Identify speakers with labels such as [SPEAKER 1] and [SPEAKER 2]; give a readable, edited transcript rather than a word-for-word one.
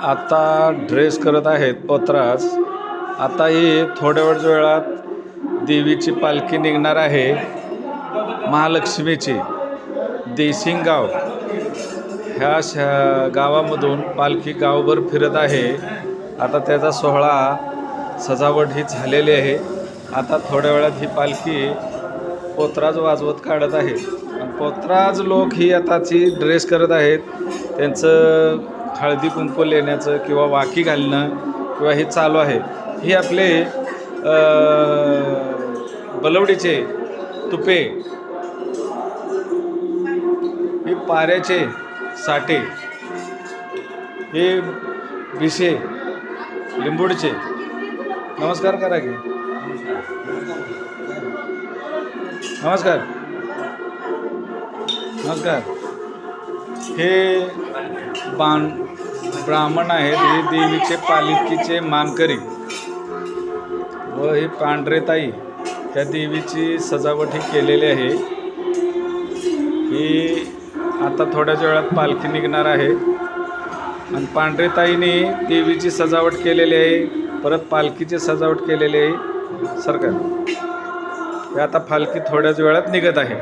[SPEAKER 1] आता ड्रेस करत आहेत पोतराज. आता ही थोड्या वेळात देवीची पालखी निघणार आहे. महालक्ष्मीची देशिंगगाव ह्या गावामधून पालखी गावभर फिरत आहे. आता त्याचा सोहळा सजावट ही झालेली आहे. आता थोड्या वेळात ही पालखी पोतराज वाजवत काढत आहे. पोतराज लोक ही आताची ड्रेस करत आहेत. त्यांचं हळदी कुंकू लेण्याचं किंवा वाकी घालणं किंवा हे चालू आहे. हे आपले बलवडीचे तुपे, हे पाऱ्याचे साठे, हे विषे लिंबूडचे. नमस्कार करा की. नमस्कार नमस्कार. हे ब्राह्मण आहेत. हे देवीचे पालखीचे मानकरी व ही पांढरेताई त्या देवीची सजावट ही केलेली आहे. ही आता थोड्याच वेळात पालखी निघणार आहे आणि पांढरेताईने देवीची सजावट केलेली आहे. परत पालखीची सजावट केलेली आहे. सरकार हे आता पालखी थोड्याच वेळात निघत आहे.